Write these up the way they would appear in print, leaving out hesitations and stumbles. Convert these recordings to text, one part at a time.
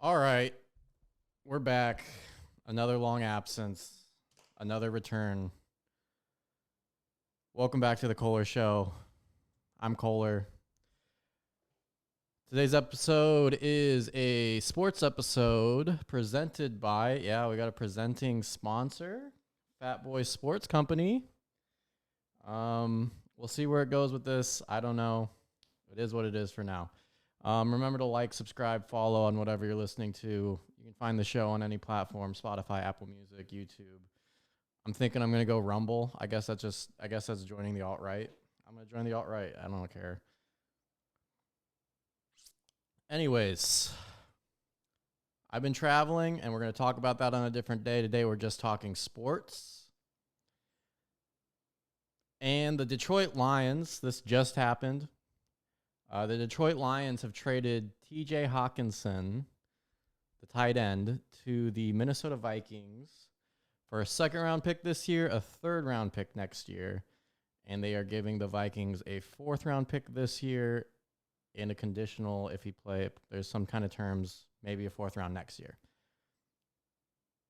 All right, we're back. Another long absence, another return. Welcome back to the Kohler Show. I'm Kohler. Today's episode is a sports episode presented by, we got a presenting sponsor, Fat Boy Sports Company. We'll see where it goes with this. I don't know. It is what it is for now. Remember to like, subscribe, follow on whatever you're listening to. You can find the show on any platform, Spotify, Apple Music, YouTube. I'm thinking I'm going to go Rumble. I guess that's joining the alt-right. I'm going to join the alt-right. I don't care. Anyways, I've been traveling, and we're going to talk about that on a different day. Today, we're just talking sports. And the Detroit Lions, this just happened. The Detroit Lions have traded T.J. Hawkinson, the tight end, to the Minnesota Vikings for a second-round pick this year, a third-round pick next year, and they are giving the Vikings a fourth-round pick this year and a conditional if there's some kind of terms, maybe a fourth round next year.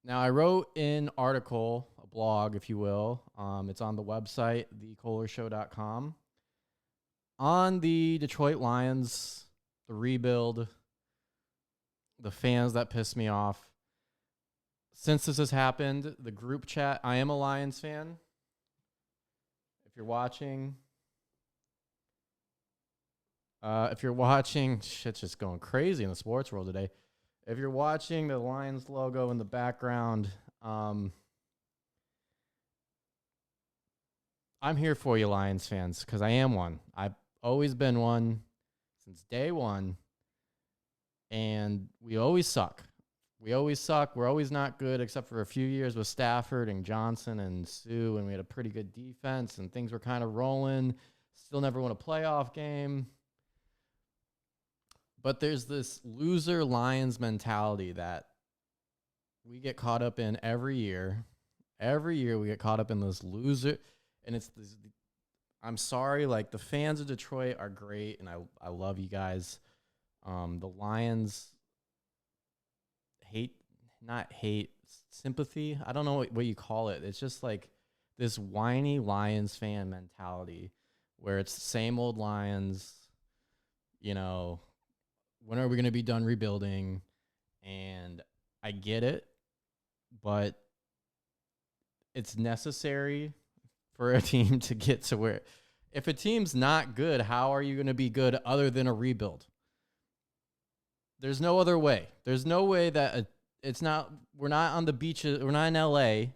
Now, I wrote an article, a blog, if you will. It's on the website, thekohlershow.com. On the Detroit Lions, the rebuild, the fans that piss me off. Since this has happened, the group chat, I am a Lions fan. If you're watching, shit's just going crazy in the sports world today. If you're watching the Lions logo in the background, I'm here for you, Lions fans, because I am one. I've always been one since day one, and we always suck. We're always not good, except for a few years with Stafford and Johnson and Sue, and we had a pretty good defense, and things were kind of rolling. Still never won a playoff game. But there's this loser Lions mentality that we get caught up in every year. Every year we get caught up in this loser. And it's this, I'm sorry, like the fans of Detroit are great, and I love you guys. The Lions sympathy. I don't know what you call it. It's just like this whiny Lions fan mentality where it's the same old Lions, when are we going to be done rebuilding? And I get it, but it's necessary for a team to get to where, if a team's not good, how are you going to be good other than a rebuild? There's no other way. There's no way that we're not on the beaches. We're not in LA.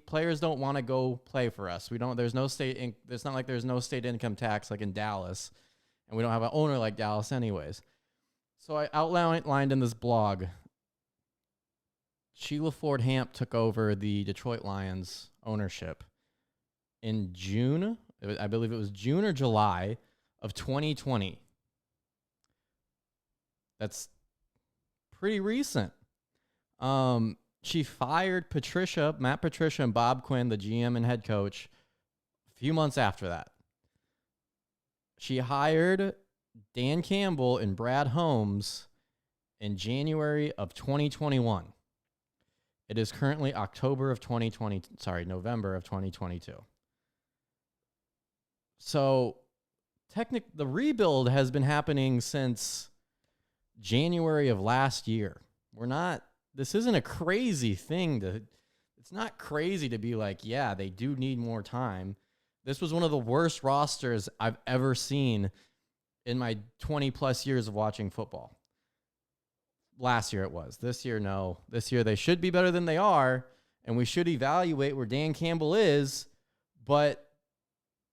Players don't want to go play for us. It's not like there's no state income tax like in Dallas, and we don't have an owner like Dallas anyways. So I outlined in this blog, Sheila Ford Hamp took over the Detroit Lions ownership in June. I believe it was June or July of 2020. That's pretty recent. She fired Matt Patricia and Bob Quinn, the GM and head coach, a few months after that. She hired Dan Campbell and Brad Holmes in January of 2021. It is currently November of 2022. So, the rebuild has been happening since January of last year. This isn't a crazy thing it's not crazy to be like, yeah, they do need more time. This was one of the worst rosters I've ever seen in my 20 plus years of watching football. Last year it was. This year, no. This year they should be better than they are, and we should evaluate where Dan Campbell is, but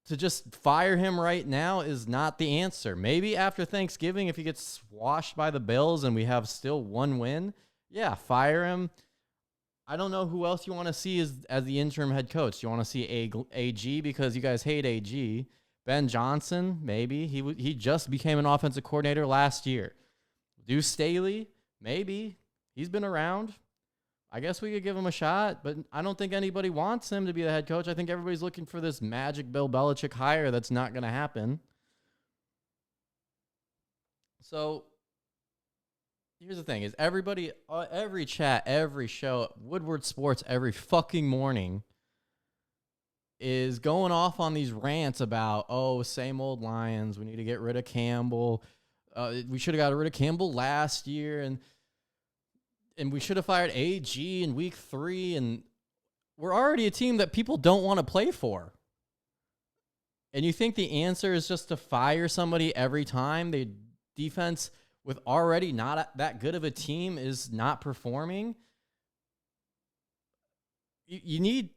to just fire him right now is not the answer. Maybe after Thanksgiving, if he gets swashed by the Bills and we have still one win, yeah, fire him. I don't know who else you want to see as the interim head coach. You want to see AG because you guys hate AG. Ben Johnson, maybe. He just became an offensive coordinator last year. Deuce Staley, maybe. He's been around. I guess we could give him a shot, but I don't think anybody wants him to be the head coach. I think everybody's looking for this magic Bill Belichick hire that's not going to happen. So, here's the thing: is everybody, every chat, every show, Woodward Sports, every fucking morning is going off on these rants about, oh, same old Lions. We need to get rid of Campbell. We should have got rid of Campbell last year, and we should have fired AG in week 3. And we're already a team that people don't want to play for. And you think the answer is just to fire somebody every time the defense with already not that good of a team is not performing? You need,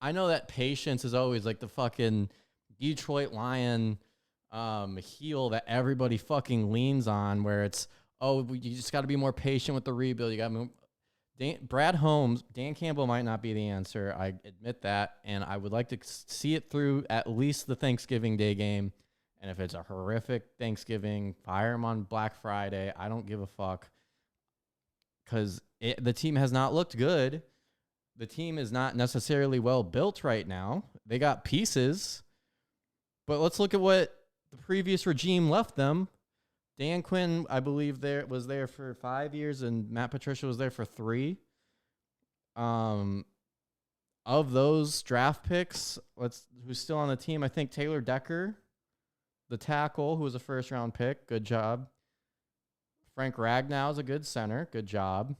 I know that patience is always like the fucking Detroit Lion heel that everybody fucking leans on, where it's, oh, you just got to be more patient with the rebuild. You got to move. Brad Holmes, Dan Campbell might not be the answer. I admit that. And I would like to see it through at least the Thanksgiving Day game. And if it's a horrific Thanksgiving, fire him on Black Friday. I don't give a fuck. Because the team has not looked good. The team is not necessarily well built right now. They got pieces. But let's look at what the previous regime left them. Dan Quinn, I believe, was there for 5 years, and Matt Patricia was there for 3. Of those draft picks, who's still on the team, I think Taylor Decker, the tackle, who was a first-round pick, good job. Frank Ragnow is a good center, good job.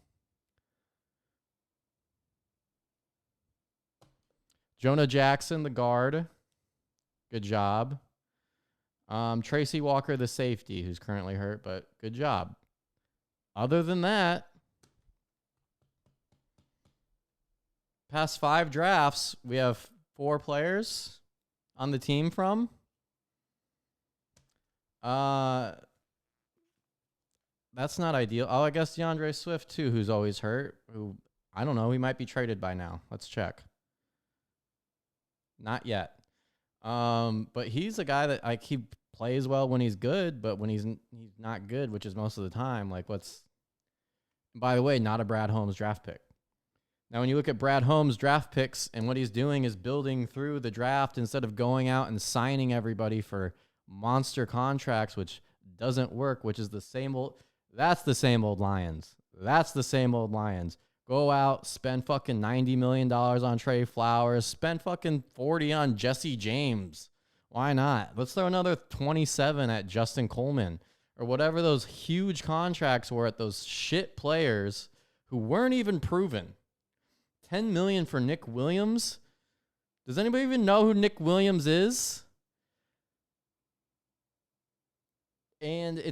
Jonah Jackson, the guard, good job. Tracy Walker, the safety, who's currently hurt, but good job. Other than that, past 5 drafts, we have 4 players on the team from. That's not ideal. Oh, I guess DeAndre Swift, too, who's always hurt. Who, I don't know, he might be traded by now. Let's check. Not yet. But he's a guy that he plays well when he's good, but when he's not good, which is most of the time, like by the way, not a Brad Holmes draft pick. Now, when you look at Brad Holmes draft picks, and what he's doing is building through the draft instead of going out and signing everybody for monster contracts, which doesn't work, which is that's the same old Lions. That's the same old Lions. Go out, spend fucking $90 million on Trey Flowers, spend fucking 40 on Jesse James. Why not? Let's throw another 27 at Justin Coleman, or whatever those huge contracts were at those shit players who weren't even proven. $10 million for Nick Williams. Does anybody even know who Nick Williams is? And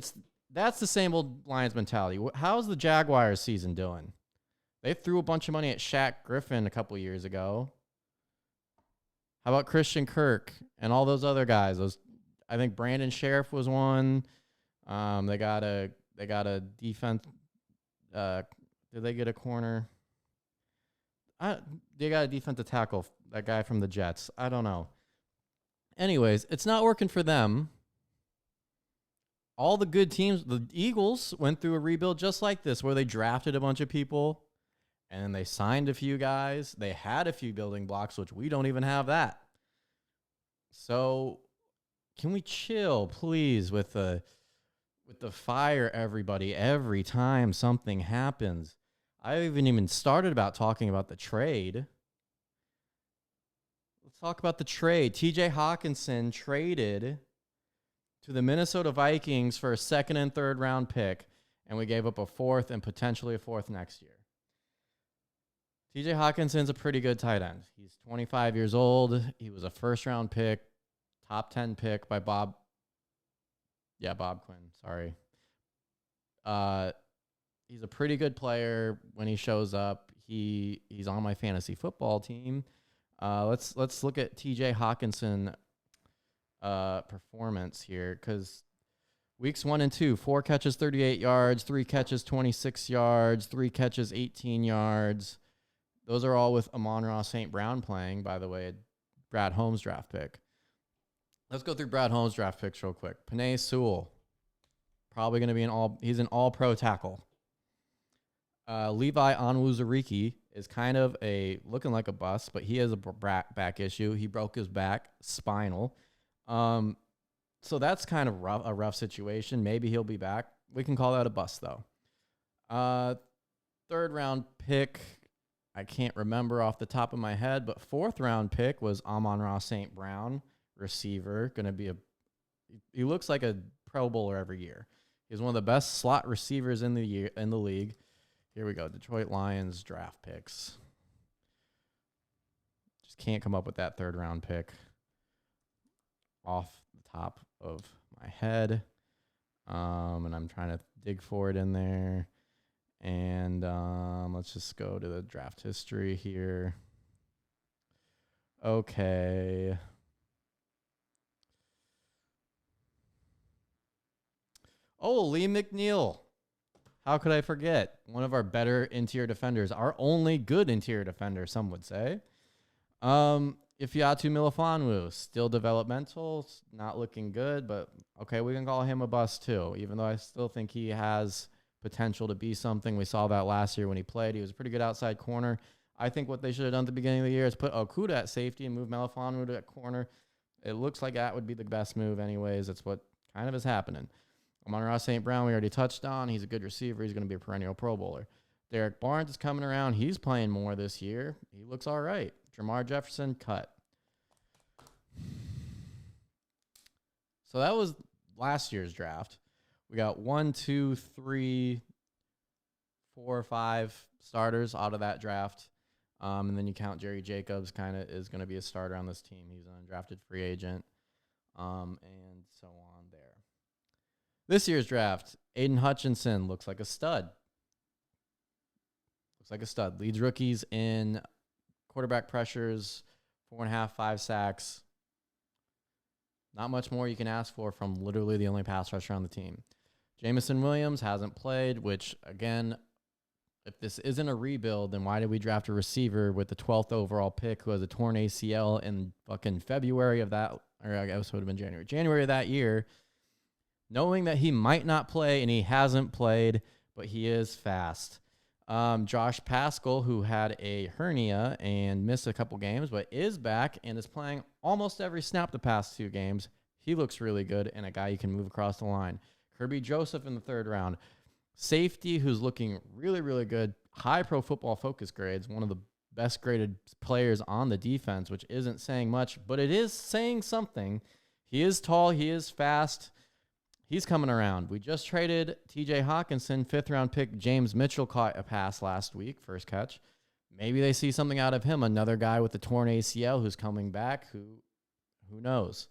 that's the same old Lions mentality. How's the Jaguars season doing? They threw a bunch of money at Shaq Griffin a couple years ago. How about Christian Kirk and all those other guys? I think Brandon Sheriff was one. They got a defense. Did they get a corner? They got a defensive tackle. That guy from the Jets. I don't know. Anyways, it's not working for them. All the good teams, the Eagles went through a rebuild just like this, where they drafted a bunch of people. And they signed a few guys. They had a few building blocks, which we don't even have that. So can we chill, please, with the fire everybody every time something happens? I haven't even started about talking about the trade. Let's talk about the trade. TJ Hawkinson traded to the Minnesota Vikings for a 2nd and 3rd round pick, and we gave up a 4th and potentially a 4th next year. TJ Hawkinson's a pretty good tight end. He's 25 years old. He was a 1st-round pick, top 10 pick by Bob Quinn. Sorry. He's a pretty good player when he shows up. He's on my fantasy football team. Let's look at TJ Hawkinson performance here, because weeks 1 and 2, 4 catches, 38 yards, 3 catches, 26 yards, 3 catches, 18 yards. Those are all with Amon-Ra St. Brown playing, by the way, Brad Holmes draft pick. Let's go through Brad Holmes draft picks real quick. Penei Sewell, probably going to be he's an all-pro tackle. Levi Onwuzurike is kind of looking like a bust, but he has a back issue. He broke his back, spinal. So that's kind of a rough situation. Maybe he'll be back. We can call that a bust, though. Uh, third round pick, I can't remember off the top of my head, but fourth round pick was Amon-Ra St. Brown, receiver. He looks like a Pro Bowler every year. He's one of the best slot receivers in the league. Here we go. Detroit Lions draft picks. Just can't come up with that third round pick off the top of my head. And I'm trying to dig for it in there. And let's just go to the draft history here. Okay. Oh, Lee McNeil. How could I forget? One of our better interior defenders. Our only good interior defender, some would say. Ifeatu Melifonwu, still developmental, not looking good, but okay, we can call him a bust too, even though I still think he has potential to be something. We saw that last year when he played. He was a pretty good outside corner. I think what they should have done at the beginning of the year is put Okuda at safety and move Melifonwu to that corner. It looks like that would be the best move anyways. That's what kind of is happening. Amon-Ra St. Brown, we already touched on. He's a good receiver. He's going to be a perennial Pro Bowler. Derek Barnes is coming around. He's playing more this year. He looks all right. Jamar Jefferson, cut. So that was last year's draft. We got 1, 2, 3, 4, 5 starters out of that draft. And then you count Jerry Jacobs kind of is going to be a starter on this team. He's an undrafted free agent. And so on there. This year's draft, Aiden Hutchinson looks like a stud. Leads rookies in quarterback pressures, 4.5, 5 sacks. Not much more you can ask for from literally the only pass rusher on the team. Jamison Williams hasn't played, which, again, if this isn't a rebuild, then why did we draft a receiver with the 12th overall pick who has a torn ACL in fucking February of that, or I guess it would have been January of that year, knowing that he might not play, and he hasn't played, but he is fast. Josh Pascal, who had a hernia and missed a couple games, but is back and is playing almost every snap the past 2 games. He looks really good and a guy you can move across the line. Kirby Joseph in the 3rd round. Safety, who's looking really, really good. High Pro Football Focus grades. One of the best graded players on the defense, which isn't saying much, but it is saying something. He is tall. He is fast. He's coming around. We just traded TJ Hawkinson, 5th round pick. James Mitchell caught a pass last week, first catch. Maybe they see something out of him. Another guy with a torn ACL who's coming back. Who knows?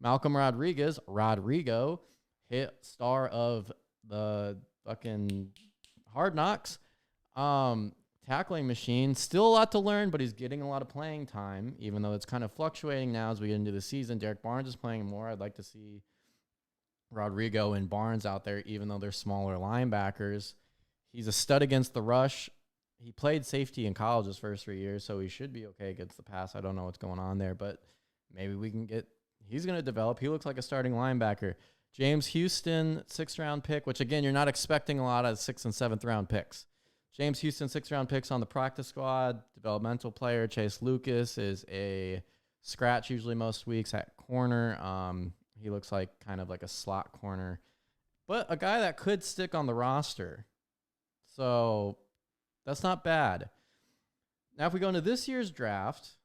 Malcolm Rodrigo, hit star of the fucking Hard Knocks. Tackling machine. Still a lot to learn, but he's getting a lot of playing time, even though it's kind of fluctuating now as we get into the season. Derek Barnes is playing more. I'd like to see Rodrigo and Barnes out there, even though they're smaller linebackers. He's a stud against the rush. He played safety in college his first 3 years, so he should be okay against the pass. I don't know what's going on there, but maybe we can get – he's going to develop. He looks like a starting linebacker. James Houston, 6th round pick, which, again, you're not expecting a lot of 6th and 7th round picks. James Houston, 6th round picks on the practice squad, developmental player. Chase Lucas is a scratch usually most weeks at corner. He looks like kind of like a slot corner, but a guy that could stick on the roster. So that's not bad. Now, if we go into this year's draft,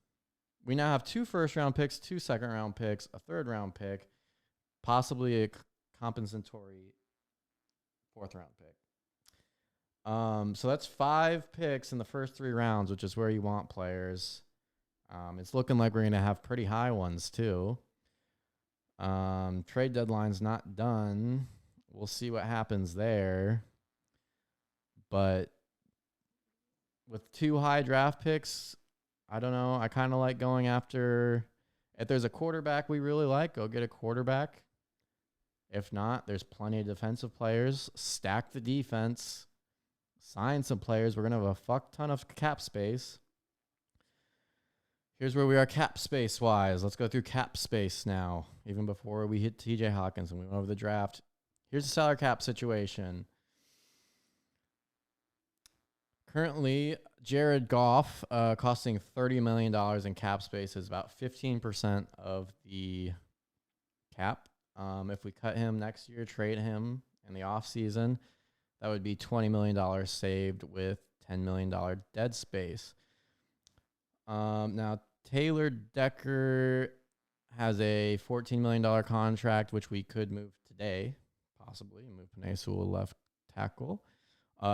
we now have 2 first-round picks, 2 second-round picks, a third-round pick, possibly a compensatory 4th-round pick. So that's 5 picks in the first 3 rounds, which is where you want players. It's looking like we're going to have pretty high ones, too. Trade deadline's not done. We'll see what happens there. But with 2 high draft picks, I don't know. I kind of like going after, if there's a quarterback we really like, go get a quarterback. If not, there's plenty of defensive players. Stack the defense. Sign some players. We're going to have a fuck ton of cap space. Here's where we are cap space-wise. Let's go through cap space now, even before we hit TJ Hawkinson. We went over the draft. Here's the salary cap situation. Currently, Jared Goff, costing $30 million in cap space, is about 15% of the cap. If we cut him next year, trade him in the offseason, That would be $20 million saved with $10 million dead space. Now, Taylor Decker has a $14 million contract, which we could move today, possibly, and move Panay Sewell left tackle.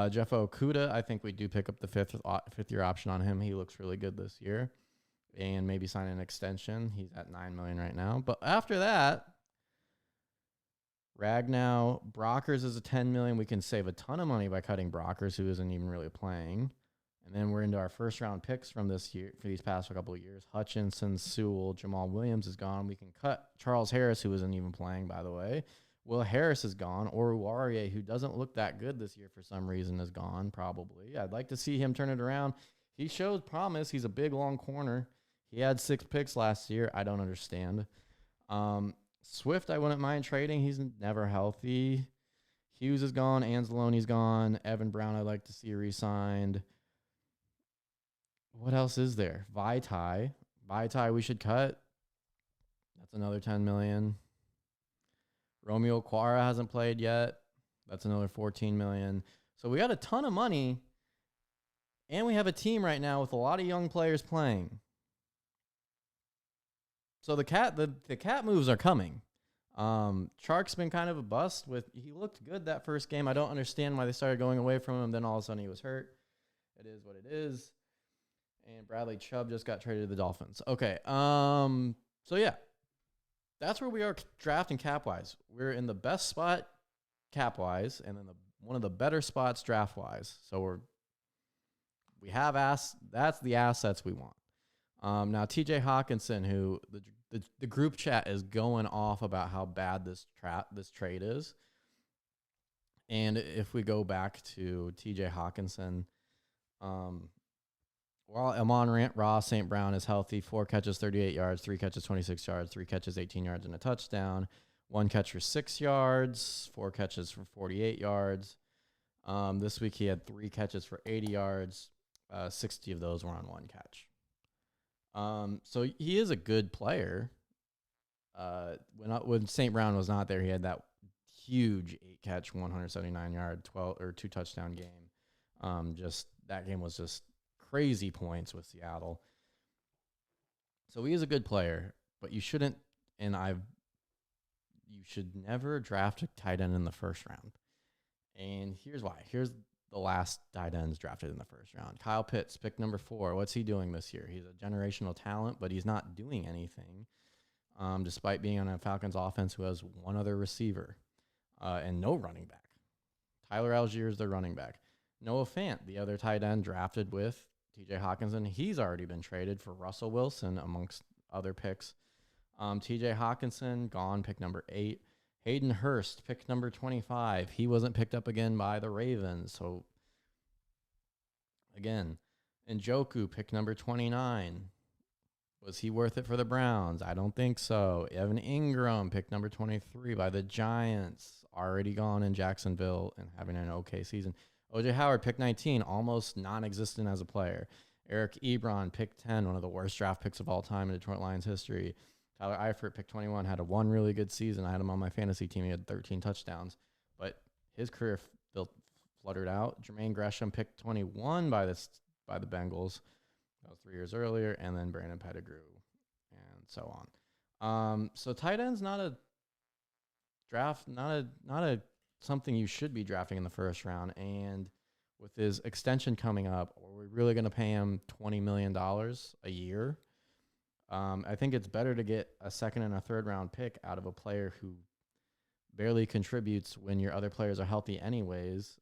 Jeff Okuda, I think we do pick up the fifth-year option on him. He looks really good this year. And maybe sign an extension. He's at $9 million right now. But after that, Ragnow, Brockers is a $10 million. We can save a ton of money by cutting Brockers, who isn't even really playing. And then we're into our first-round picks from this year, for these past couple of years. Hutchinson, Sewell, Jamal Williams is gone. We can cut Charles Harris, who isn't even playing, by the way. Will Harris is gone. Oruwariye, who doesn't look that good this year for some reason, is gone, probably. I'd like to see him turn it around. He shows promise. He's a big, long corner. He had 6 picks last year. I don't understand. Swift, I wouldn't mind trading. He's never healthy. Hughes is gone. Anzalone's gone. Evan Brown, I'd like to see re-signed. What else is there? Vaitai, we should cut. That's another $10 million. Romeo Quara hasn't played yet. That's another $14 million. So we got a ton of money, and we have a team right now with a lot of young players playing. So the cat moves are coming. Chark's been kind of a bust. He looked good that first game. I don't understand why they started going away from him. Then all of a sudden he was hurt. It is what it is. And Bradley Chubb just got traded to the Dolphins. Okay. So yeah, that's where we are drafting cap wise. We're in the best spot cap wise, and then one of the better spots draft wise. So we have that's the assets we want. Now TJ Hawkinson, who the group chat is going off about how bad this trade is. And if we go back to TJ Hawkinson, while Amon-Ra St. Brown is healthy, 4 catches, 38 yards, 3 catches, 26 yards, 3 catches, 18 yards, and a touchdown. 1 catch for 6 yards, 4 catches for 48 yards. This week he had 3 catches for 80 yards. 60 of those were on 1 catch. So he is a good player. When St. Brown was not there, he had that huge 8-catch, 179-yard, 2 touchdown game. That game was just crazy points with Seattle. So he is a good player, but you shouldn't, you should never draft a tight end in the first round. And here's why. Here's the last tight ends drafted in the first round. Kyle Pitts, pick number 4. What's he doing this year? He's a generational talent, but he's not doing anything, despite being on a Falcons offense who has one other receiver and no running back. Tyler Algier is the running back. Noah Fant, the other tight end drafted with TJ Hawkinson, he's already been traded for Russell Wilson amongst other picks. TJ Hawkinson, gone, pick number 8. Hayden Hurst, pick number 25. He wasn't picked up again by the Ravens. So, again, Njoku, pick number 29. Was he worth it for the Browns? I don't think so. Evan Ingram, pick number 23 by the Giants. Already gone in Jacksonville and having an okay season. O.J. Howard, pick 19, almost non-existent as a player. Eric Ebron, pick 10, one of the worst draft picks of all time in Detroit Lions history. Tyler Eifert, pick 21, had one really good season. I had him on my fantasy team. He had 13 touchdowns, but his career fluttered out. Jermaine Gresham, pick 21 by the Bengals. That was 3 years earlier, and then Brandon Pettigrew, and so on. So tight end's not a something you should be drafting in the first round. And with his extension coming up, are we really going to pay him $20 million a year? I think it's better to get a second and a third round pick out of a player who barely contributes when your other players are healthy anyways.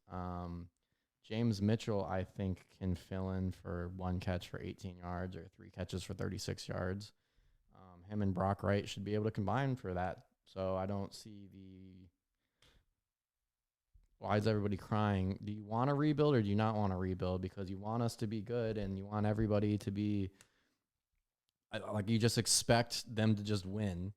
James Mitchell, I think, can fill in for 1 catch for 18 yards or 3 catches for 36 yards. Him and Brock Wright should be able to combine for that. So I don't see why is everybody crying? Do you want to rebuild or do you not want to rebuild? Because you want us to be good and you want everybody to be like, you just expect them to just win.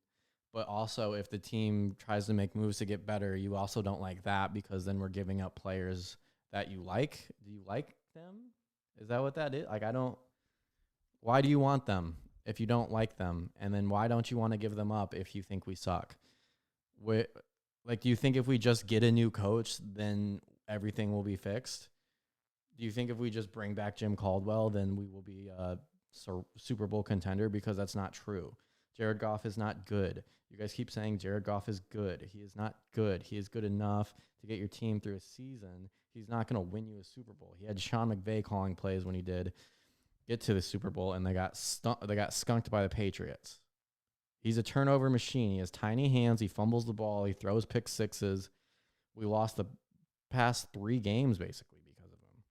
But also, if the team tries to make moves to get better, you also don't like that because then we're giving up players that you like. Do you like them? Is that what that is? Why do you want them if you don't like them? And then why don't you want to give them up if you think we suck? Do you think if we just get a new coach, then everything will be fixed? Do you think if we just bring back Jim Caldwell, then we will be a Super Bowl contender? Because that's not true. Jared Goff is not good. You guys keep saying Jared Goff is good. He is not good. He is good enough to get your team through a season. He's not going to win you a Super Bowl. He had Sean McVay calling plays when he did get to the Super Bowl, and they got skunked by the Patriots. He's a turnover machine. He has tiny hands. He fumbles the ball. He throws pick sixes. We lost the past 3 games basically because of him.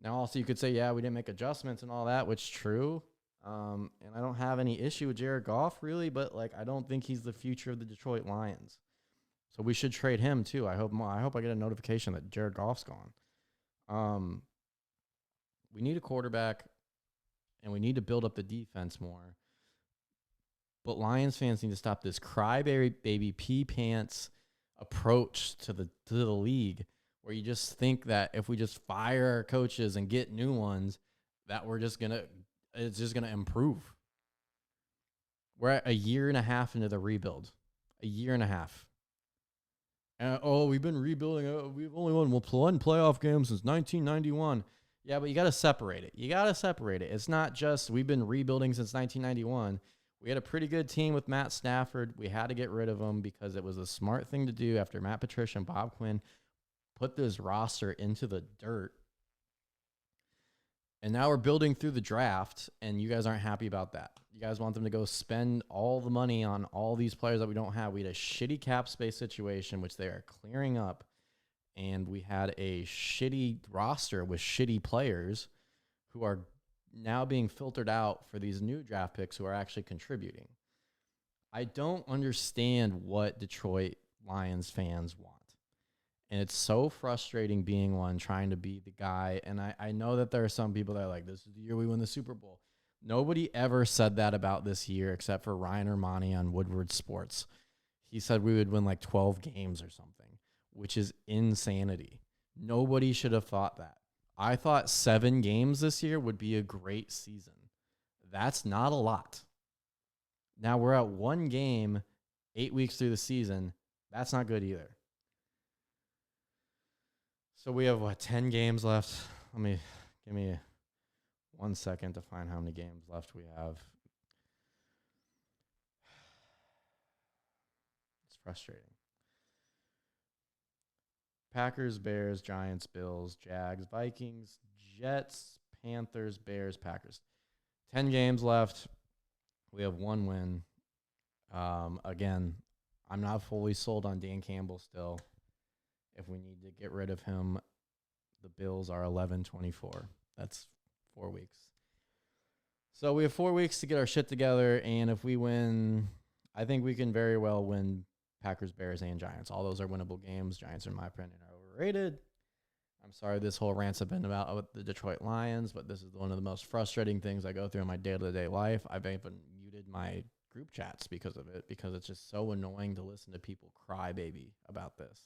Now, also, you could say, yeah, we didn't make adjustments and all that, which is true. And I don't have any issue with Jared Goff, really, but like I don't think he's the future of the Detroit Lions. So we should trade him too. I hope I get a notification that Jared Goff's gone. We need a quarterback, and we need to build up the defense more. But Lions fans need to stop this crybaby pee pants approach to the league, where you just think that if we just fire our coaches and get new ones, that it's just gonna improve. We're at a year and a half into the rebuild. A year and a half. We've been rebuilding. We've only won one playoff game since 1991. Yeah, but you got to separate it. It's not just we've been rebuilding since 1991. We had a pretty good team with Matt Stafford. We had to get rid of him because it was a smart thing to do after Matt Patricia and Bob Quinn put this roster into the dirt. And now we're building through the draft, and you guys aren't happy about that. You guys want them to go spend all the money on all these players that we don't have. We had a shitty cap space situation, which they are clearing up, and we had a shitty roster with shitty players who are now being filtered out for these new draft picks who are actually contributing. I don't understand what Detroit Lions fans want. And it's so frustrating being one, trying to be the guy. And I know that there are some people that are like, this is the year we win the Super Bowl. Nobody ever said that about this year except for Ryan Armani on Woodward Sports. He said we would win like 12 games or something, which is insanity. Nobody should have thought that. I thought 7 games this year would be a great season. That's not a lot. Now we're at 1 game, 8 weeks through the season. That's not good either. So we have, 10 games left? Give me 1 second to find how many games left we have. It's frustrating. Packers, Bears, Giants, Bills, Jags, Vikings, Jets, Panthers, Bears, Packers. 10 games left. We have 1 win. Again, I'm not fully sold on Dan Campbell still. If we need to get rid of him, the Bills are 11-24. That's 4 weeks. So we have 4 weeks to get our shit together, and if we win, I think we can very well win Packers, Bears, and Giants. All those are winnable games. Giants, in my opinion, are overrated. I'm sorry this whole rant's have been about the Detroit Lions, but this is one of the most frustrating things I go through in my day-to-day life. I've even muted my group chats because of it, because it's just so annoying to listen to people cry baby about this.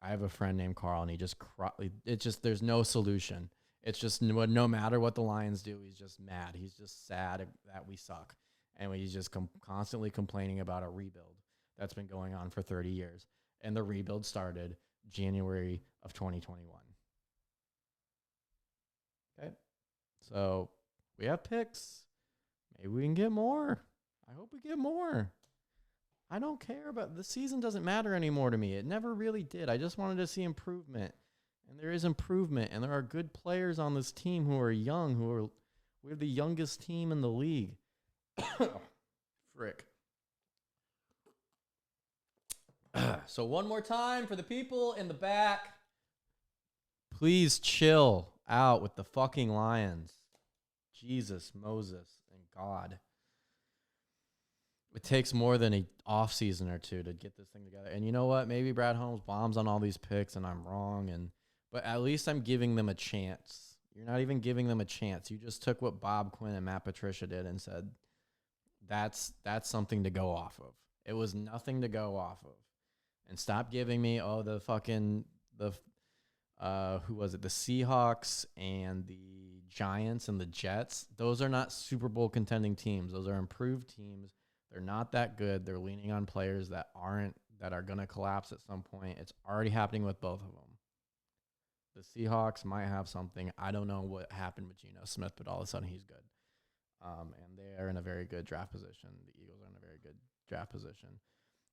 I have a friend named Carl, and he just there's no solution. It's just no matter what the Lions do, he's just mad. He's just sad that we suck. And he's just constantly complaining about a rebuild that's been going on for 30 years. And the rebuild started January of 2021. Okay. So we have picks. Maybe we can get more. I hope we get more. I don't care about the season. Doesn't matter anymore to me. It never really did. I just wanted to see improvement, and there is improvement, and there are good players on this team who are young. We're the youngest team in the league. Frick. So one more time for the people in the back. Please chill out with the fucking Lions. Jesus, Moses, and God. It takes more than an off season or two to get this thing together. And you know what? Maybe Brad Holmes bombs on all these picks and I'm wrong. But at least I'm giving them a chance. You're not even giving them a chance. You just took what Bob Quinn and Matt Patricia did and said, that's something to go off of. It was nothing to go off of. And stop giving me, who was it? The Seahawks and the Giants and the Jets. Those are not Super Bowl contending teams. Those are improved teams. They're not that good. They're leaning on players that are going to collapse at some point. It's already happening with both of them. Seahawks might have something. I don't know what happened with Geno Smith, but all of a sudden he's good. And they are in a very good draft position. The Eagles are in a very good draft position.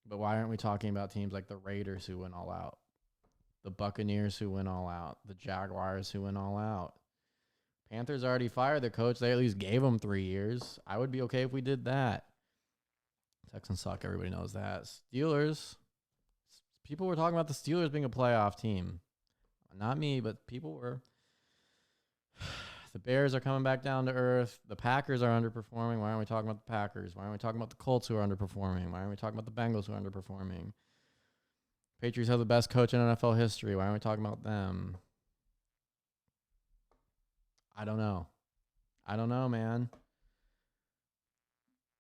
But why aren't we talking about teams like the Raiders who went all out, the Buccaneers who went all out, the Jaguars who went all out? Panthers already fired their coach. They at least gave him 3 years. I would be okay if we did that. Texans suck. Everybody knows that. Steelers. People were talking about the Steelers being a playoff team. Not me, but people were. The Bears are coming back down to earth. The Packers are underperforming. Why aren't we talking about the Packers? Why aren't we talking about the Colts who are underperforming? Why aren't we talking about the Bengals who are underperforming? Patriots have the best coach in NFL history. Why aren't we talking about them? I don't know. I don't know, man.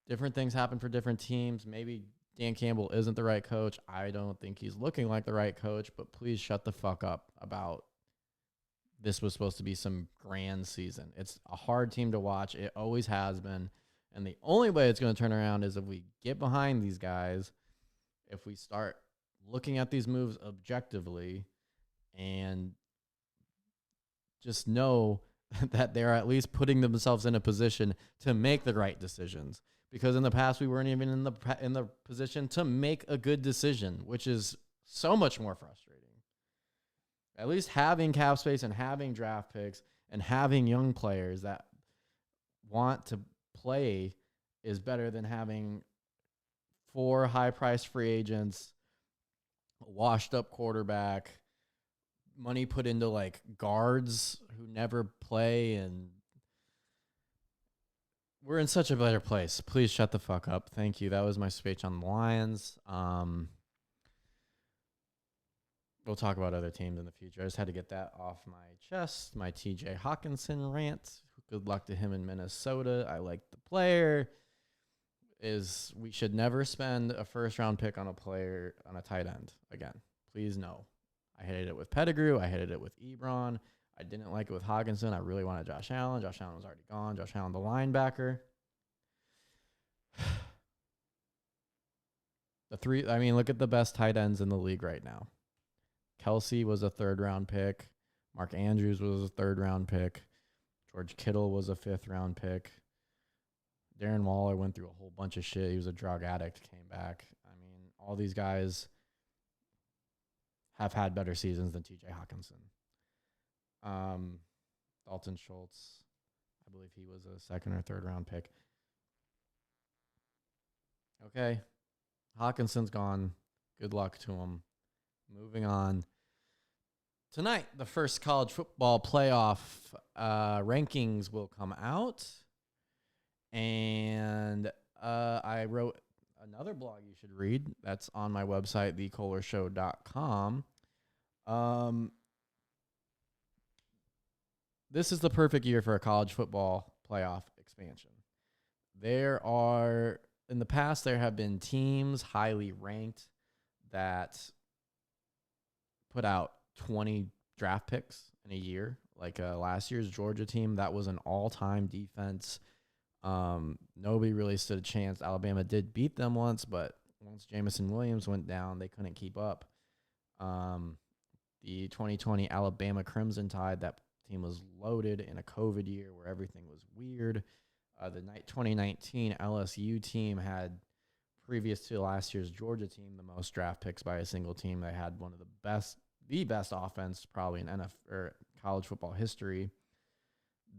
Different things happen for different teams. Maybe Dan Campbell isn't the right coach. I don't think he's looking like the right coach, but please shut the fuck up about this was supposed to be some grand season. It's a hard team to watch. It always has been. And the only way it's going to turn around is if we get behind these guys, if we start looking at these moves objectively and just know that they're at least putting themselves in a position to make the right decisions. Because in the past, we weren't even in the position to make a good decision, which is so much more frustrating. At least having cap space and having draft picks and having young players that want to play is better than having 4 high-priced free agents, a washed-up quarterback, money put into like guards who never play, and we're in such a better place. Please shut the fuck up. Thank you. That was my speech on the Lions. We'll talk about other teams in the future. I just had to get that off my chest. My TJ Hawkinson rant. Good luck to him in Minnesota. I like the player. We should never spend a first-round pick on a player, on a tight end again. Please, no. I hated it with Pettigrew. I hated it with Ebron. I didn't like it with Hawkinson. I really wanted Josh Allen. Josh Allen was already gone. Josh Allen, the linebacker. Look at the best tight ends in the league right now. Kelsey was a 3rd-round pick. Mark Andrews was a 3rd-round pick. George Kittle was a 5th-round pick. Darren Waller went through a whole bunch of shit. He was a drug addict, came back. All these guys have had better seasons than TJ Hawkinson. Dalton Schultz, I believe he was a 2nd or 3rd-round pick. Okay. Hawkinson's gone. Good luck to him. Moving on. Tonight, the first college football playoff rankings will come out. And I wrote another blog you should read. That's on my website, thekohlershow.com. This is the perfect year for a college football playoff expansion. In the past, there have been teams highly ranked that put out 20 draft picks in a year. Like last year's Georgia team, that was an all-time defense. Nobody really stood a chance. Alabama did beat them once, but once Jamison Williams went down, they couldn't keep up. The 2020 Alabama Crimson Tide, that team was loaded in a COVID year where everything was weird. The 2019 LSU team had, previous to last year's Georgia team, the most draft picks by a single team. They had one of the best offense probably in NFL or college football history.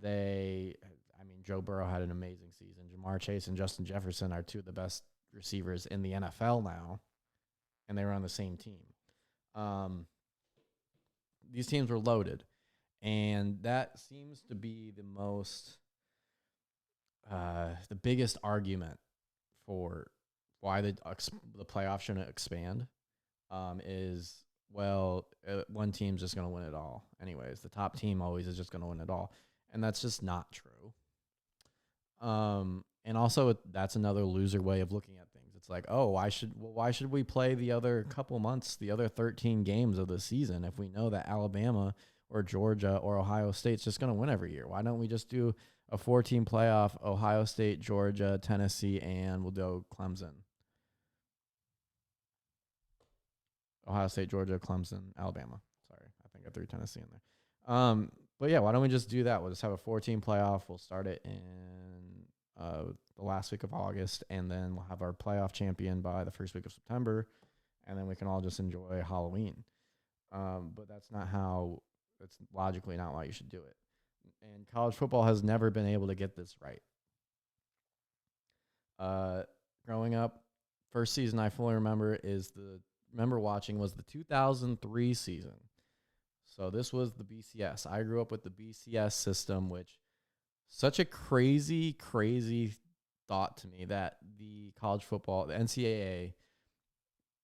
Joe Burrow had an amazing season. Jamar Chase and Justin Jefferson are 2 of the best receivers in the NFL now, and they were on the same team. These teams were loaded, and that seems to be the biggest argument for why the playoff shouldn't expand is, one team's just going to win it all. Anyways, the top team always is just going to win it all, and that's just not true. And also that's another loser way of looking at things. It's like, why should we play the other couple months, the other 13 games of the season if we know that Alabama or Georgia or Ohio State's just going to win every year? Why don't we just do a 4-team playoff, Ohio State, Georgia, Tennessee, and we'll do Clemson? Ohio State, Georgia, Clemson, Alabama. Sorry, I think I threw Tennessee in there. But yeah, why don't we just do that? We'll just have a 14 playoff. We'll start it in the last week of August, and then we'll have our playoff champion by the first week of September, and then we can all just enjoy Halloween. But that's not how. That's logically not why you should do it. And college football has never been able to get this right. Uh, Growing up, first season I fully remember watching was the 2003 season. So this was the BCS. I grew up with the BCS system, which such a crazy thought to me that the college football, the NCAA,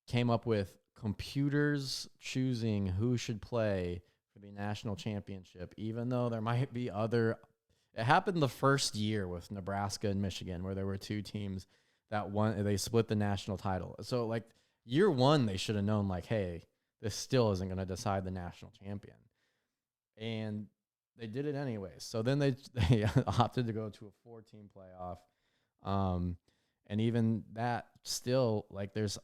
came up with computers choosing who should play for the national championship, even though there might be other. It happened the first year with Nebraska and Michigan, where there were two teams that won. They split the national title. So, like, year one, they should have known, like, hey, this still isn't going to decide the national champion. And they did it anyways. So then they opted to go to a 4-team playoff. And even that still, like, there's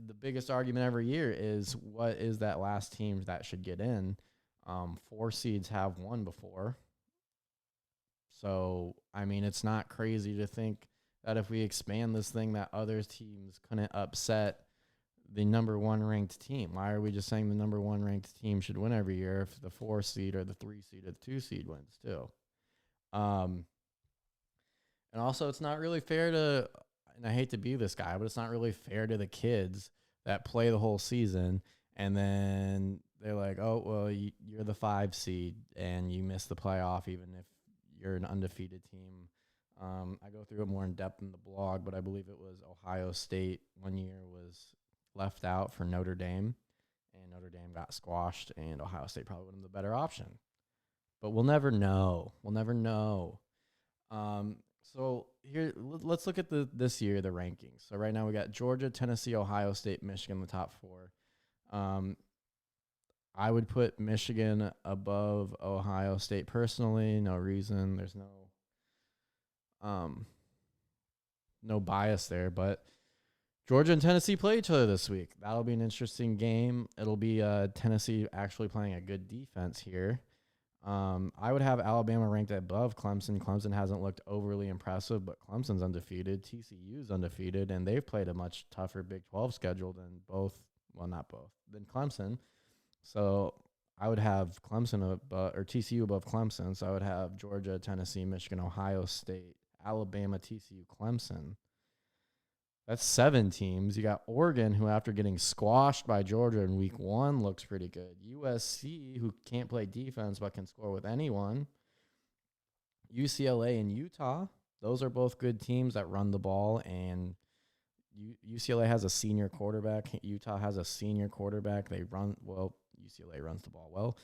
the biggest argument every year is what is that last team that should get in? 4 seeds have won before. So, I mean, it's not crazy to think that if we expand this thing that other teams couldn't upset the number 1 ranked team. Why are we just saying the number 1 ranked team should win every year if the 4 seed or the 3 seed or the 2 seed wins too? And also it's not really fair to, and I hate to be this guy, but it's not really fair to the kids that play the whole season and then they're like, oh, well, you're the 5 seed and you miss the playoff even if you're an undefeated team. I go through it more in depth in the blog, but I believe it was Ohio State one year was left out for Notre Dame, and Notre Dame got squashed, and Ohio State probably would have been the better option. But we'll never know. We'll never know. So here, let's look at this year, the rankings. So right now we got Georgia, Tennessee, Ohio State, Michigan, the top 4. I would put Michigan above Ohio State personally. No reason. There's no bias there, but Georgia and Tennessee play each other this week. That'll be an interesting game. It'll be Tennessee actually playing a good defense here. I would have Alabama ranked above Clemson. Clemson hasn't looked overly impressive, but Clemson's undefeated. TCU's undefeated, and they've played a much tougher Big 12 schedule than not both, than Clemson. So I would have Clemson or TCU above Clemson. So I would have Georgia, Tennessee, Michigan, Ohio State, Alabama, TCU, Clemson. That's 7 teams. You got Oregon, who after getting squashed by Georgia in week 1 looks pretty good. USC, who can't play defense but can score with anyone. UCLA and Utah. Those are both good teams that run the ball, and UCLA has a senior quarterback. Utah has a senior quarterback. UCLA runs the ball well.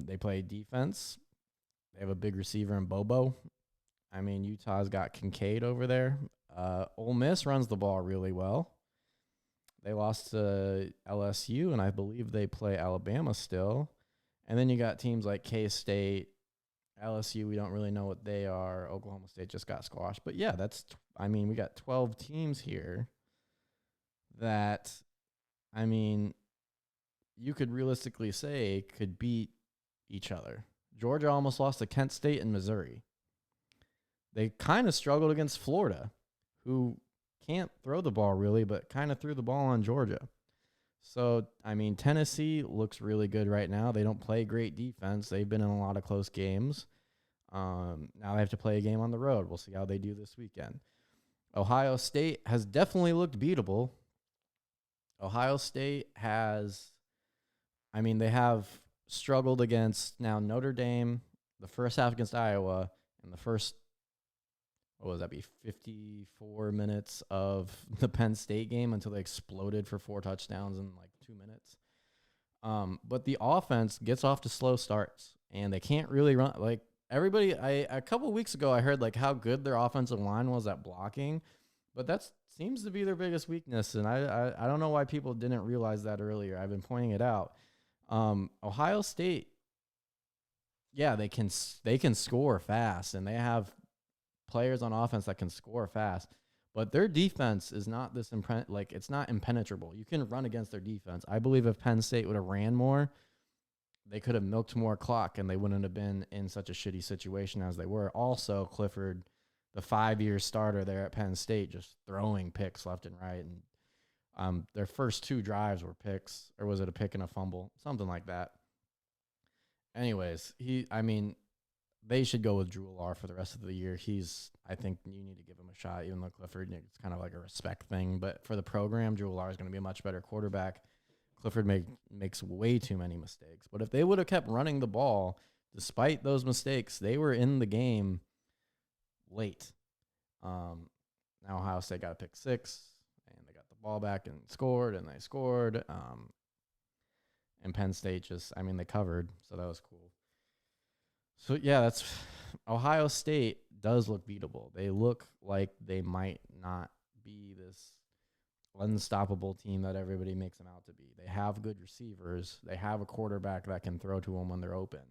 They play defense. They have a big receiver in Bobo. I mean, Utah's got Kincaid over there. Ole Miss runs the ball really well. They lost to LSU, and I believe they play Alabama still. And then you got teams like K-State, LSU. We don't really know what they are. Oklahoma State just got squashed. But, yeah, we got 12 teams here that, you could realistically say could beat each other. Georgia almost lost to Kent State and Missouri. They kind of struggled against Florida, who can't throw the ball really, but kind of threw the ball on Georgia. So, Tennessee looks really good right now. They don't play great defense. They've been in a lot of close games. Now they have to play a game on the road. We'll see how they do this weekend. Ohio State has definitely looked beatable. Ohio State has, they have struggled against now Notre Dame, the first half against Iowa, and the first 54 minutes of the Penn State game until they exploded for 4 touchdowns in like 2 minutes. But the offense gets off to slow starts, and they can't really run. Like everybody, a couple of weeks ago, I heard like how good their offensive line was at blocking, but that seems to be their biggest weakness, and I don't know why people didn't realize that earlier. I've been pointing it out. Ohio State, yeah, they can score fast, and they have players on offense that can score fast, but their defense is not it's not impenetrable. You can run against their defense. I believe if Penn State would have ran more, they could have milked more clock and they wouldn't have been in such a shitty situation as they were. Also, Clifford, the 5-year starter there at Penn State, just throwing picks left and right. And their first 2 drives were picks, or was it a pick and a fumble? Something like that. Anyways, they should go with Drew Lar for the rest of the year. I think you need to give him a shot, even though Clifford, it's kind of like a respect thing. But for the program, Drew Lar is going to be a much better quarterback. Clifford makes way too many mistakes. But if they would have kept running the ball, despite those mistakes, they were in the game late. Now Ohio State got a pick 6, and they got the ball back and scored, and they scored. And Penn State they covered, so that was cool. So, yeah, Ohio State does look beatable. They look like they might not be this unstoppable team that everybody makes them out to be. They have good receivers. They have a quarterback that can throw to them when they're open.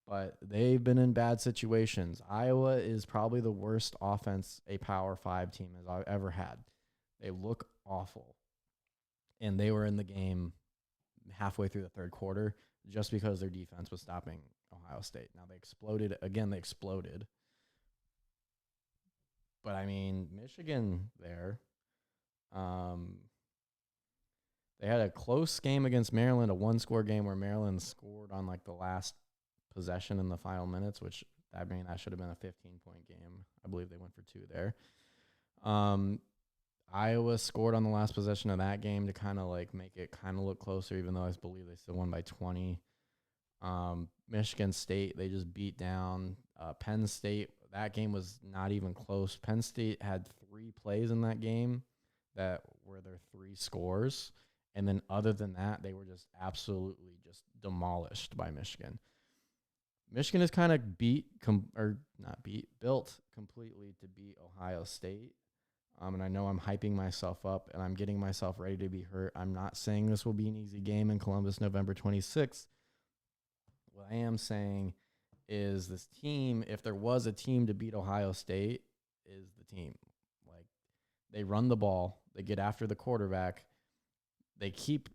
But they've been in bad situations. Iowa is probably the worst offense a Power 5 team has ever had. They look awful. And they were in the game halfway through the third quarter just because their defense was stopping Ohio State. Now they exploded. Again, they exploded. But, Michigan there, they had a close game against Maryland, a 1-score game where Maryland scored on the last possession in the final minutes, which that should have been a 15-point game. I believe they went for 2 there. Iowa scored on the last possession of that game to kind of make it kind of look closer, even though I believe they still won by 20. Michigan State, they just beat down Penn State. That game was not even close. Penn State had 3 plays in that game that were their 3 scores. And then other than that, they were just absolutely just demolished by Michigan. Michigan is kind of built completely to beat Ohio State. And I know I'm hyping myself up and I'm getting myself ready to be hurt. I'm not saying this will be an easy game in Columbus, November 26th. What I am saying is this team, if there was a team to beat Ohio State, is the team. They run the ball. They get after the quarterback. They keep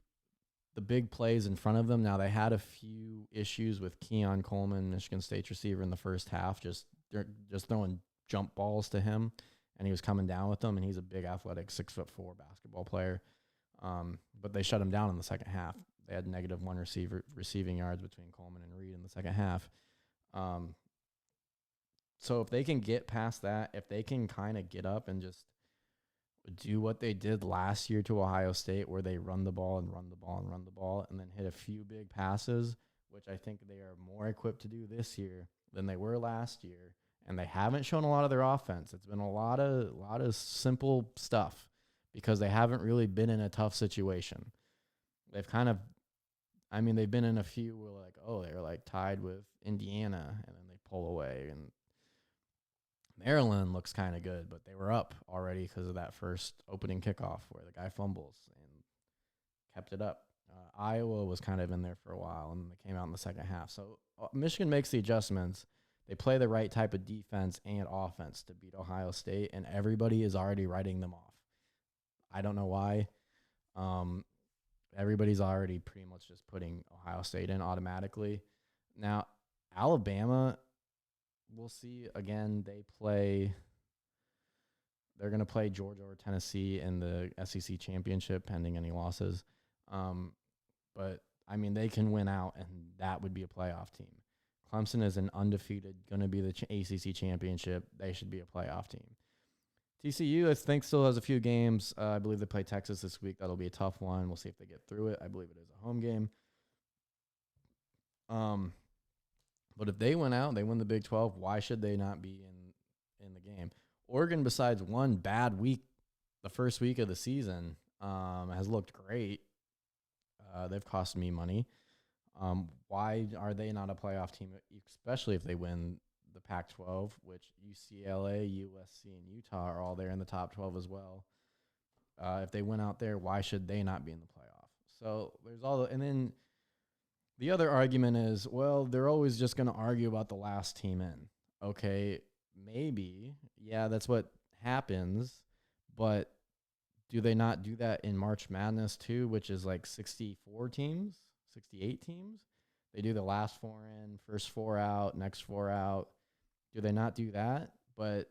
the big plays in front of them. Now, they had a few issues with Keon Coleman, Michigan State's receiver, in the first half, just throwing jump balls to him, and he was coming down with them, and he's a big, athletic, 6'4" basketball player. But they shut him down in the second half. They had -1 receiving yards between Coleman and Reed in the second half. So if they can get past that, if they can kind of get up and just do what they did last year to Ohio State, where they run the ball and run the ball and run the ball and then hit a few big passes, which I think they are more equipped to do this year than they were last year. And they haven't shown a lot of their offense. It's been a lot of simple stuff because they haven't really been in a tough situation. They've kind of, they've been in a few where they're tied with Indiana and then they pull away, and Maryland looks kind of good, but they were up already because of that first opening kickoff where the guy fumbles and kept it up. Iowa was kind of in there for a while, and they came out in the second half. So Michigan makes the adjustments. They play the right type of defense and offense to beat Ohio State, and everybody is already writing them off. I don't know why. Everybody's already pretty much just putting Ohio State in automatically. Now, Alabama, we'll see. Again, they're going to play Georgia or Tennessee in the SEC championship, pending any losses. But they can win out, and that would be a playoff team. Clemson is an undefeated, going to be the ACC championship. They should be a playoff team. TCU, I think, still has a few games. I believe they play Texas this week. That'll be a tough one. We'll see if they get through it. I believe it is a home game. But if they win out, they win the Big 12, why should they not be in the game? Oregon, besides one bad week, the first week of the season, has looked great. They've cost me money. Why are they not a playoff team, especially if they win the Pac-12, which UCLA, USC, and Utah are all there in the top 12 as well? If they went out there, why should they not be in the playoff? So there's and then the other argument is, well, they're always just going to argue about the last team in. Okay, maybe. Yeah, that's what happens. But do they not do that in March Madness too, which is 64 teams, 68 teams. They do the last 4 in, first 4 out, next 4 out. Do they not do that? But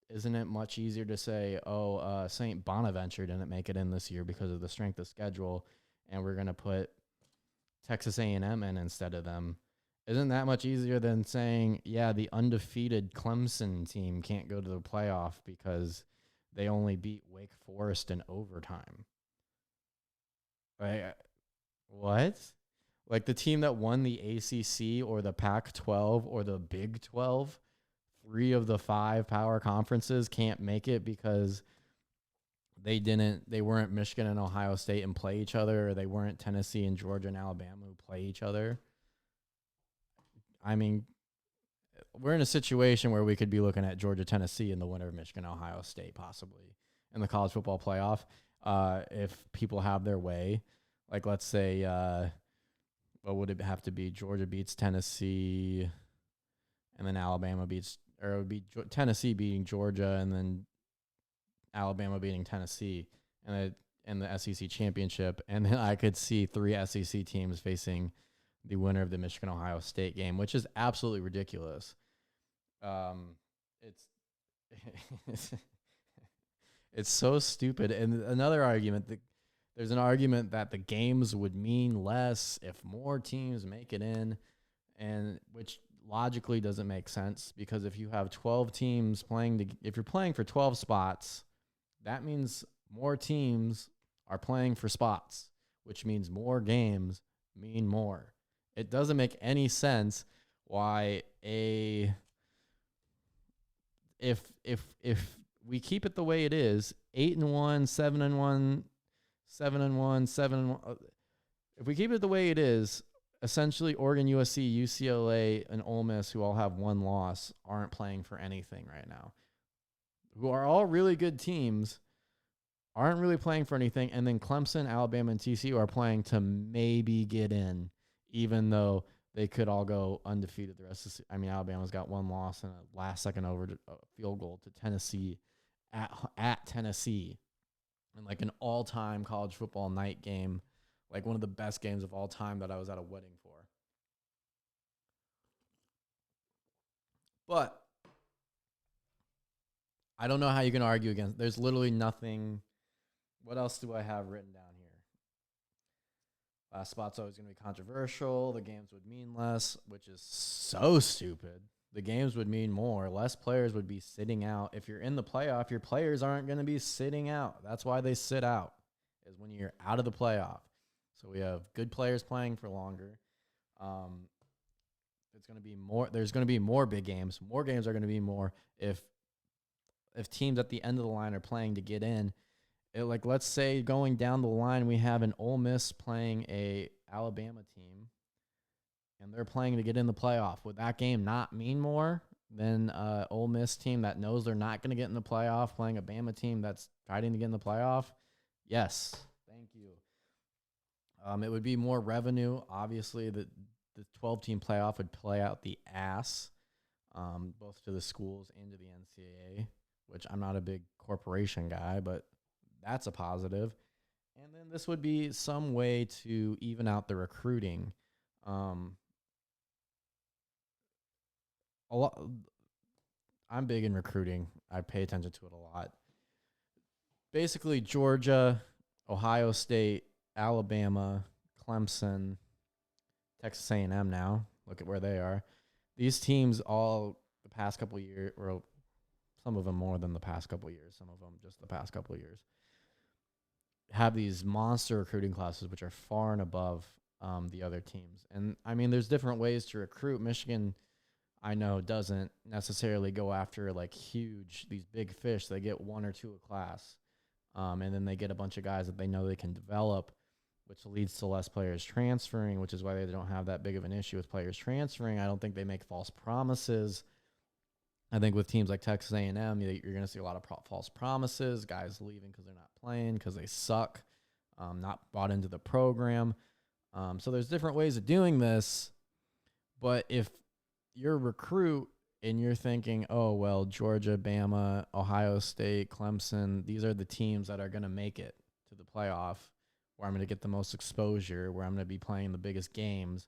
isn't it much easier to say, St. Bonaventure didn't make it in this year because of the strength of schedule, and we're going to put Texas A&M in instead of them? Isn't that much easier than saying, yeah, the undefeated Clemson team can't go to the playoff because they only beat Wake Forest in overtime? Like, what? Like the team that won the ACC or the Pac-12 or the Big 12, 3 of the 5 power conferences can't make it because they weren't Michigan and Ohio State and play each other, or they weren't Tennessee and Georgia and Alabama who play each other. I mean, we're in a situation where we could be looking at Georgia, Tennessee in the winner of Michigan, Ohio State, possibly in the college football playoff. If people have their way, like let's say, what would it have to be? Georgia beats Tennessee, and then Alabama beats, or it would be Tennessee beating Georgia, and then Alabama beating Tennessee, and the SEC championship. And then I could see 3 SEC teams facing the winner of the Michigan Ohio State game, which is absolutely ridiculous. It's so stupid. And another argument, there's an argument that the games would mean less if more teams make it in, and which logically doesn't make sense, because if you have 12 teams if you're playing for 12 spots, that means more teams are playing for spots, which means more games mean more. It doesn't make any sense why if we keep it the way it is, 8-1, 7-1, 7-1, 7-1. If we keep it the way it is, essentially Oregon, USC, UCLA, and Ole Miss, who all have 1 loss, aren't playing for anything right now. Who are all really good teams, aren't really playing for anything. And then Clemson, Alabama, and TCU are playing to maybe get in, even though they could all go undefeated the rest of the. I mean, Alabama's got 1 loss and a last-second field goal to Tennessee at Tennessee, and like an all-time college football night game, like one of the best games of all time that I was at a wedding for. But I don't know how you can argue against. There's literally nothing. What else do I have written down here? Last spot's always going to be controversial. The games would mean less, which is so stupid. The games would mean more. Less players would be sitting out. If you're in the playoff, your players aren't going to be sitting out. That's why they sit out, is when you're out of the playoff. So we have good players playing for longer. It's going to be more. There's going to be more big games. More games are going to be more if teams at the end of the line are playing to get in. Like, let's say going down the line, we have an Ole Miss playing a Alabama team, and they're playing to get in the playoff. Would that game not mean more than Ole Miss team that knows they're not going to get in the playoff playing a Bama team that's fighting to get in the playoff? Yes. Thank you. It would be more revenue. Obviously, the 12-team playoff would play out the ass, both to the schools and to the NCAA, which I'm not a big corporation guy, but that's a positive. And then this would be some way to even out the recruiting. I'm big in recruiting. I pay attention to it a lot. Basically, Georgia, Ohio State, Alabama, Clemson, Texas A&M now. Look at where they are. These teams all the past couple of years, or some of them more than the past couple of years, some of them just the past couple of years, have these monster recruiting classes, which are far and above the other teams. And, I mean, there's different ways to recruit. Michigan, I know, doesn't necessarily go after, like, these big fish. They get 1 or 2 a class. And then they get a bunch of guys that they know they can develop, which leads to less players transferring, which is why they don't have that big of an issue with players transferring. I don't think they make false promises. I think with teams like Texas A&M, you're going to see a lot of false promises, guys leaving because they're not playing, because they suck, not brought into the program. So there's different ways of doing this. But if you're a recruit and you're thinking, oh, well, Georgia, Bama, Ohio State, Clemson, these are the teams that are going to make it to the playoff, where I'm going to get the most exposure, where I'm going to be playing the biggest games,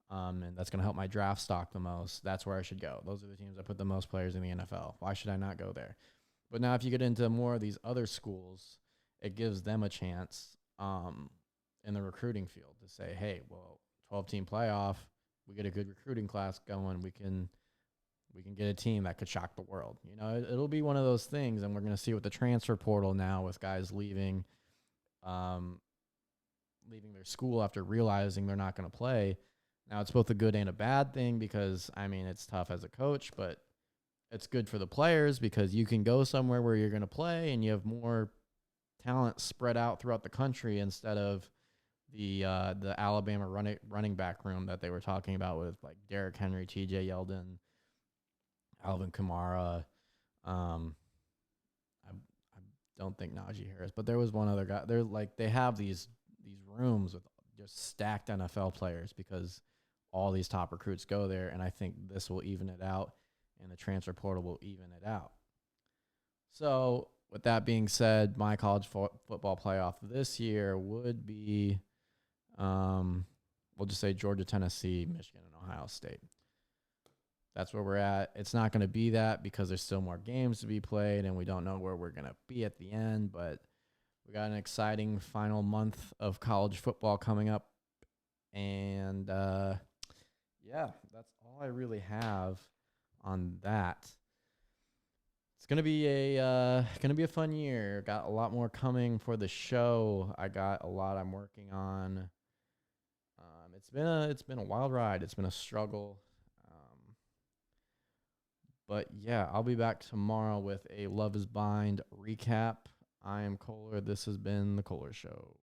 and that's going to help my draft stock the most. That's where I should go. Those are the teams that put the most players in the NFL. Why should I not go there? But now if you get into more of these other schools, it gives them a chance in the recruiting field to say, hey, well, 12-team playoff, we get a good recruiting class going, we can get a team that could shock the world. You know, it'll be one of those things, and we're going to see with the transfer portal now with guys leaving their school after realizing they're not going to play. Now, it's both a good and a bad thing because, I mean, it's tough as a coach, but it's good for the players because you can go somewhere where you're going to play and you have more talent spread out throughout the country instead of the Alabama running back room that they were talking about with like Derrick Henry, TJ Yeldon, Alvin Kamara. I don't think Najee Harris, but there was one other guy. They have these rooms with just stacked NFL players because all these top recruits go there, and I think this will even it out, and the transfer portal will even it out. So with that being said, my college football playoff this year would be, we'll just say Georgia, Tennessee, Michigan, and Ohio State. That's where we're at. It's not going to be that because there's still more games to be played, and we don't know where we're going to be at the end. But we got an exciting final month of college football coming up. And, yeah, that's all I really have on that. It's gonna be a fun year. Got a lot more coming for the show. I got a lot I'm working on. It's been a wild ride. It's been a struggle. But yeah, I'll be back tomorrow with a Love Is Blind recap. I am Kohler. This has been the Kohler Show.